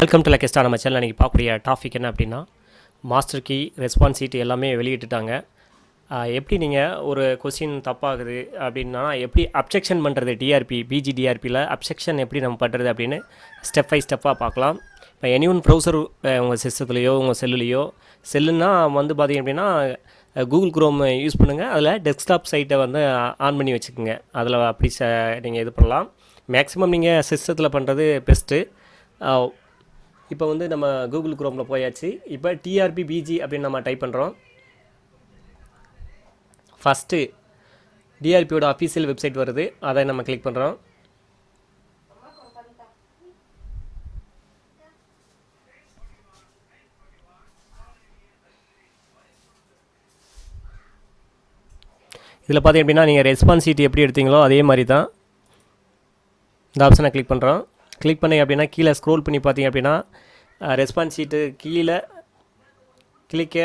Welcome to லக்கெஸ்டா. நம்ம channel இன்றைக்கி பார்க்கக்கூடிய டாபிக் என்ன அப்படின்னா, மாஸ்டர் கீ ரெஸ்பான்ஸ் ஷீட் எல்லாமே வெளியிட்டுட்டாங்க. எப்படி நீங்கள் ஒரு கொஸ்டின் தப்பாகுது அப்படின்னா எப்படி அப்ஜெக்ஷன் பண்ணுறது, பிஜிடிஆர்பியில் அப்ஜெக்ஷன் எப்படி நம்ம பண்ணுறது அப்படின்னு ஸ்டெப் பை ஸ்டெப்பாக பார்க்கலாம். இப்போ எனி ஒன் ப்ரௌசர் உங்கள் சிஸ்டத்துலேயோ உங்கள் செல்லுலேயோ, செல்லுன்னா வந்து பார்த்திங்க அப்படின்னா கூகுள் குரோம் யூஸ் பண்ணுங்கள். அதில் டெஸ்க்டாப் சைட்டை வந்து ஆன் பண்ணி வச்சுக்கோங்க. அதில் அப்படி நீங்கள் இது பண்ணலாம். மேக்ஸிமம் நீங்கள் சிஸ்டத்தில் பண்ணுறது பெஸ்ட்டு. இப்போ வந்து நம்ம கூகுள் குரோமில் போயாச்சு. இப்போ டிஆர்பி பிஜி அப்படின்னு நம்ம டைப் பண்ணுறோம். ஃபஸ்ட்டு டிஆர்பியோட அஃபீஷியல் வெப்சைட் வருது, அதை நம்ம கிளிக் பண்ணுறோம். இதில் பார்த்தீங்க அப்படின்னா நீங்கள் ரெஸ்பான்ஸ் ஷீட் எப்படி எடுத்தீங்களோ அதே மாதிரி தான் இந்த ஆப்ஷனை கிளிக் பண்ணுறோம். கிளிக் பண்ணி அப்படின்னா கீழே ஸ்க்ரோல் பண்ணி பார்த்தீங்க அப்படின்னா ரெஸ்பான்ஸ் ஷீட்டு கீழே கிளிக்க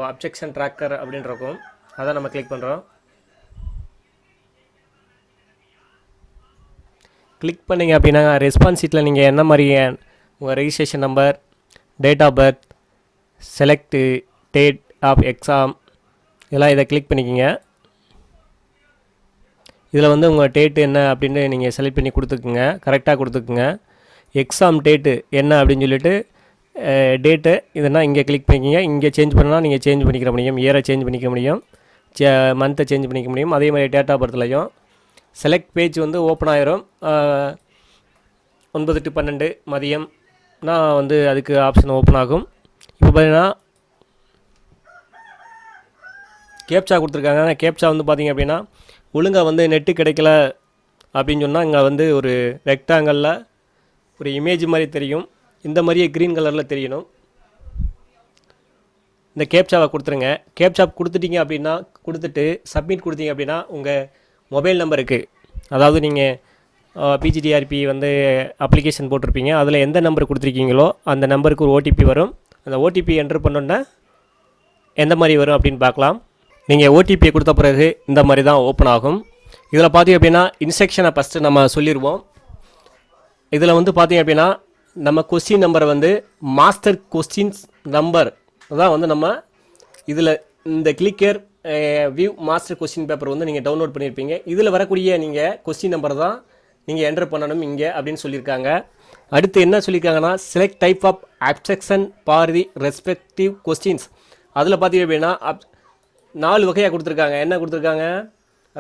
அப்ஜெக்ஷன் ட்ராக்கர் அப்படின்னு இருக்கும். அதை நம்ம கிளிக் பண்ணுறோம். கிளிக் பண்ணிங்க அப்படின்னா ரெஸ்பான்ஸ் ஷீட்டில் நீங்கள் என்ன மாதிரி உங்கள் registration number, date of birth, select date of exam இதெல்லாம் இதை கிளிக் பண்ணிக்கிங்க. இதில் வந்து உங்கள் டேட்டு என்ன அப்படின்னு நீங்கள் செலக்ட் பண்ணி கொடுத்துக்குங்க, கரெக்டாக கொடுத்துக்குங்க. எக்ஸாம் டேட்டு என்ன அப்படின்னு சொல்லிட்டு டேட்டு இதெல்லாம் இங்கே கிளிக் பண்ணிக்கிங்க. இங்கே சேஞ்ச் பண்ணால் நீங்கள் சேஞ்ச் பண்ணிக்க முடியும், இயரை சேஞ்ச் பண்ணிக்க முடியும், மந்த்தை சேஞ்ச் பண்ணிக்க முடியும். அதே மாதிரி டேட் ஆஃப் பர்த்லையும் செலக்ட் பேஜ் வந்து ஓப்பன் ஆயிரும். 9 to 12 மதியம்னா வந்து அதுக்கு ஆப்ஷன் ஓப்பன் ஆகும். இப்போ பார்த்தீங்கன்னா கேப்சா கொடுத்துருக்காங்க. கேப்சா வந்து பார்த்திங்க அப்படின்னா ஒழுங்காக வந்து நெட்டு கிடைக்கல அப்படின்னு சொன்னால் இங்கே வந்து ஒரு ரெக்டாங்கலில் ஒரு இமேஜ் மாதிரி தெரியும். இந்த மாதிரியே க்ரீன் கலரில் தெரியணும். இந்த கேப்சாவை கொடுத்துருங்க. கேப்சா கொடுத்துட்டீங்க அப்படின்னா கொடுத்துட்டு சப்மிட் கொடுத்தீங்க அப்படின்னா உங்கள் மொபைல் நம்பருக்கு, அதாவது நீங்கள் பிஜிடிஆர்பி வந்து அப்ளிகேஷன் போட்டிருப்பீங்க, அதில் எந்த நம்பர் கொடுத்துருக்கீங்களோ அந்த நம்பருக்கு ஒரு ஓடிபி வரும். அந்த ஓடிபி என்ட்ரு பண்ணோன்னா எந்த மாதிரி வரும் அப்படின்னு பார்க்கலாம். நீங்கள் ஓடிபியை கொடுத்த பிறகு இந்த மாதிரி தான் ஓப்பன் ஆகும். இதில் பார்த்தீங்க அப்படின்னா இன்ஸ்ட்ரக்ஷனை ஃபஸ்ட்டு நம்ம சொல்லிடுவோம். இதில் வந்து பார்த்திங்க அப்படின்னா நம்ம கொஸ்டின் நம்பரை வந்து மாஸ்டர் கொஸ்டின்ஸ் நம்பர் தான் வந்து நம்ம இதில் இந்த clicker view master question paper வந்து நீங்கள் டவுன்லோட் பண்ணியிருப்பீங்க. இதில் வரக்கூடிய நீங்கள் கொஸ்டின் நம்பர் தான் நீங்கள் என்டர் பண்ணணும் இங்கே அப்படின்னு சொல்லியிருக்காங்க. அடுத்து என்ன சொல்லியிருக்காங்கன்னா select type of objection for the respective questions. அதில் பார்த்தீங்க அப்படின்னா 4 வகையாக கொடுத்துருக்காங்க. என்ன கொடுத்துருக்காங்க?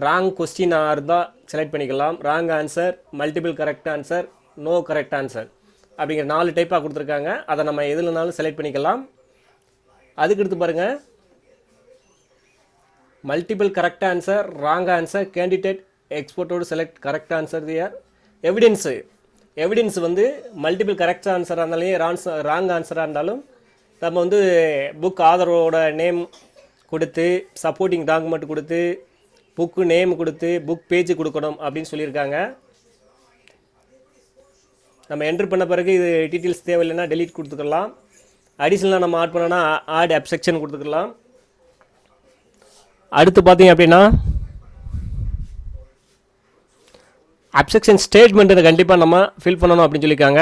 ராங் கொஸ்டினாக இருந்தால் செலக்ட் பண்ணிக்கலாம், wrong answer, multiple correct answer, no correct answer அப்படிங்கிற 4 டைப்பாக கொடுத்துருக்காங்க. அதை நம்ம எதுலனாலும் செலக்ட் பண்ணிக்கலாம். அதுக்கடுத்து பாருங்கள், multiple correct answer, wrong answer, candidate எக்ஸ்போர்ட்டோடு select correct answer their evidence வந்து மல்டிபிள் கரெக்ட் ஆன்சராக இருந்தாலும் ராங் ஆன்சராக இருந்தாலும் நம்ம வந்து புக் ஆதரோட நேம் கொடுத்து, சப்போர்ட்டிங் டாக்குமெண்ட் கொடுத்து, புக்கு நேம் கொடுத்து, புக் பேஜ் கொடுக்கணும் அப்படின்னு சொல்லியிருக்காங்க. நம்ம என்ட்ரு பண்ண பிறகு இது டீட்டெயில்ஸ் தேவையில்லைன்னா டெலீட் கொடுத்துக்கலாம். அடிஷ்னலாக நம்ம ஆட் பண்ணோன்னா ஆட் அப்ஜெக்ஷன் கொடுத்துக்கலாம். அடுத்து பார்த்தீங்க அப்படின்னா அப்ஜெக்ஷன் ஸ்டேட்மெண்ட்டு கண்டிப்பாக நம்ம ஃபில் பண்ணணும் அப்படின்னு சொல்லியிருக்காங்க.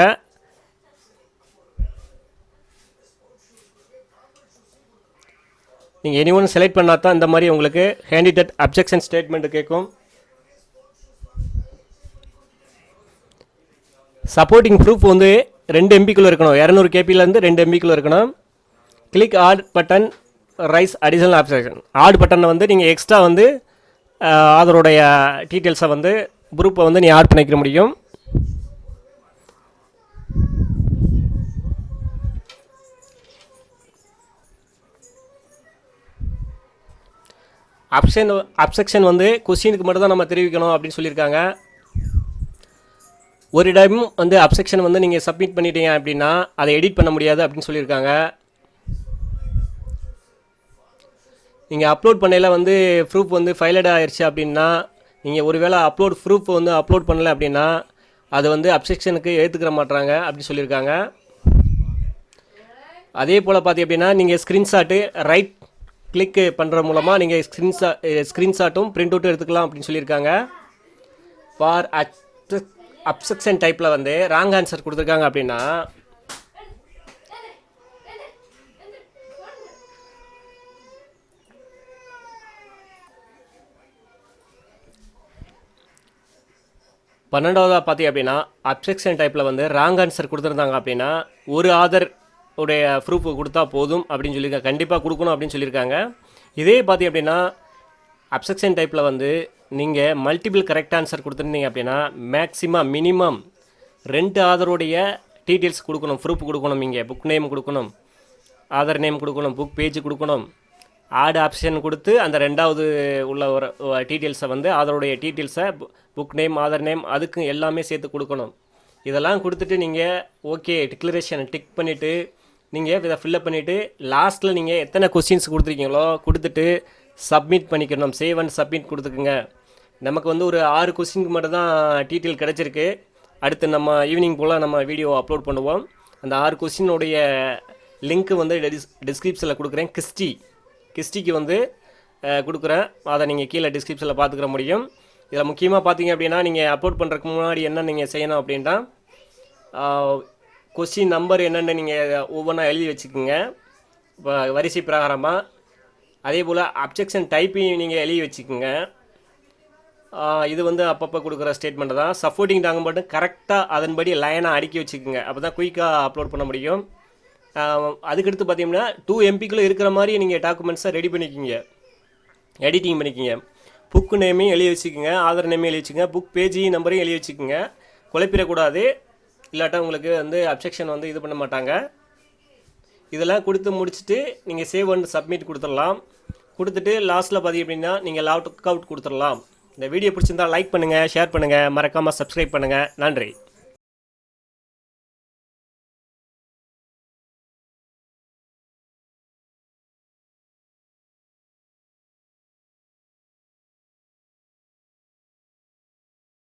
நீங்கள் எனி ஒன்று செலக்ட் பண்ணால் தான் இந்த மாதிரி உங்களுக்கு கேண்டிடேட் அப்ஜெக்ஷன் ஸ்டேட்மெண்ட்டு கேட்கும். சப்போர்ட்டிங் ப்ரூஃப் வந்து 2 MBக்குள்ளே இருக்கணும். 200 KBலேருந்து 2 MBக்குள்ளே இருக்கணும். Click add button raise additional objection. Add பட்டனை வந்து நீங்கள் எக்ஸ்ட்ரா வந்து அதனுடைய டீட்டெயில்ஸை வந்து ப்ரூஃபை வந்து நீ ஆட் பண்ணிக்க முடியும். அப்ஜெக்ஷன் வந்து கொஸ்டினுக்கு மட்டும் தான் நம்ம தெரிவிக்கணும் அப்படின்னு சொல்லியிருக்காங்க. ஒரு டைம் வந்து அப்ஜெக்ஷன் வந்து நீங்கள் சப்மிட் பண்ணிட்டீங்க அப்படின்னா அதை எடிட் பண்ண முடியாது அப்படின்னு சொல்லியிருக்காங்க. நீங்கள் அப்லோட் பண்ணையில் வந்து ப்ரூஃப் வந்து ஃபைலட் ஆயிடுச்சு அப்படின்னா, நீங்கள் ஒருவேளை ப்ரூஃப் வந்து அப்லோட் பண்ணலை அப்படின்னா அது வந்து அப்ஜெக்ஷனுக்கு ஏற்றுக்கிற மாட்டாங்க அப்படின்னு சொல்லியிருக்காங்க. அதே போல் பார்த்திங்க அப்படின்னா நீங்கள் ஸ்க்ரீன்ஷாட்டு ரைட் கிளிக் பண்ணுற மூலமாக நீங்கள் ஸ்க்ரீன்ஷாட்டும் பிரிண்ட் அவுட்டும் எடுத்துக்கலாம் அப்படின்னு சொல்லியிருக்காங்க. ஃபார் அப்ஜெக்ஷன் டைப்பில் வந்து ராங் ஆன்சர் கொடுத்துருக்காங்க அப்படின்னா 12வதாக பார்த்தீங்க அப்படின்னா அப்ஜெக்ஷன் டைப்பில் வந்து ராங் ஆன்சர் கொடுத்துருந்தாங்க அப்படின்னா ஒரு ஆதர் உடைய ப்ரூஃப் கொடுத்தா போதும் அப்படின்னு சொல்லியிருக்காங்க. கண்டிப்பாக கொடுக்கணும் அப்படின்னு சொல்லியிருக்காங்க. இதே பார்த்தீங்க அப்படின்னா அப்ஜெக்ஷன் டைப்பில் வந்து நீங்கள் மல்டிபிள் கரெக்ட் ஆன்சர் கொடுத்துருந்தீங்க அப்படின்னா மேக்ஸிமம் மினிமம் 2 ஆதருடைய டீட்டெயில்ஸ் கொடுக்கணும், ப்ரூஃப் கொடுக்கணும். இங்கே புக் நேம் கொடுக்கணும், ஆதர் நேம் கொடுக்கணும், புக் பேஜ் கொடுக்கணும். ஆட் ஆப்ஷன் கொடுத்து அந்த 2வது உள்ள ஒரு டீட்டெயில்ஸை வந்து ஆதருடைய டீட்டெயில்ஸை புக் நேம் ஆதர் நேம் அதுக்கு எல்லாமே சேர்த்து கொடுக்கணும். இதெல்லாம் கொடுத்துட்டு நீங்கள் ஓகே டிக்ளரேஷன் டிக் பண்ணிவிட்டு நீங்கள் இதை ஃபில்லப் பண்ணிவிட்டு லாஸ்ட்டில் நீங்கள் எத்தனை கொஸ்டின்ஸ் கொடுத்துருக்கீங்களோ கொடுத்துட்டு சப்மிட் பண்ணிக்கணும். சேவ் அண்ட் சப்மிட் கொடுத்துக்குங்க. நமக்கு வந்து ஒரு 6 கொஸ்டினுக்கு மட்டும் தான் டீட்டெயில் கிடச்சிருக்கு. அடுத்து நம்ம ஈவினிங் போல் நம்ம வீடியோ அப்லோட் பண்ணுவோம். அந்த 6 கொஸ்டினுடைய லிங்க்கு வந்து டிஸ்கிரிப்ஷனில் கொடுக்குறேன். கிஸ்டிக்கு வந்து கொடுக்குறேன். அதை நீங்கள் கீழே டிஸ்கிரிப்ஷனில் பார்த்துக்கிற முடியும். இதில் முக்கியமாக பார்த்தீங்க அப்படின்னா நீங்கள் அப்லோட் பண்ணுறதுக்கு முன்னாடி என்ன நீங்கள் செய்யணும் அப்படின்னா கொஸ்டின் நம்பர் என்னென்னு நீங்கள் ஒவ்வொன்றா எழுதி வச்சுக்கோங்க இப்போ வரிசை பிரகாரமாக. அதே போல் அப்ஜெக்ஷன் டைப்பையும் நீங்கள் எழுதி வச்சுக்கோங்க. இது வந்து அப்பப்போ கொடுக்குற ஸ்டேட்மெண்ட் தான். சப்போர்ட்டிங் டாக்குமெண்ட் மட்டும் கரெக்டாக அதன்படி லைனாக அடுக்கி வச்சுக்கோங்க. அப்போ தான் குயிக்காக அப்லோட் பண்ண முடியும். அதுக்கடுத்து பார்த்தீங்கன்னா 2 MBக்குள்ளே இருக்கிற மாதிரி நீங்கள் டாக்குமெண்ட்ஸை ரெடி பண்ணிக்கிங்க, எடிட்டிங் பண்ணிக்கிங்க. புக் நேமையும் எழுதி வச்சுக்கோங்க, ஆதார் நேமையும் எழுதி வச்சுக்கோங்க, புக் பேஜ் நம்பரையும் எழுதி வச்சுக்கோங்க. குழப்பிடக்கூடாது, இல்லாட்டா உங்களுக்கு வந்து அப்ஜெக்ஷன் வந்து இது பண்ண மாட்டாங்க. இதெல்லாம் கொடுத்து முடிச்சுட்டு நீங்கள் சேவ் அண்ட் சப்மிட் கொடுத்துடலாம். கொடுத்துட்டு லாஸ்ட்டில் பார்த்தீங்க அப்படின்னா நீங்கள் லாக் அவுட் கொடுத்துடலாம். இந்த வீடியோ பிடிச்சிருந்தால் லைக் பண்ணுங்கள், ஷேர் பண்ணுங்கள், மறக்காமல் சப்ஸ்கிரைப் பண்ணுங்கள். நன்றி.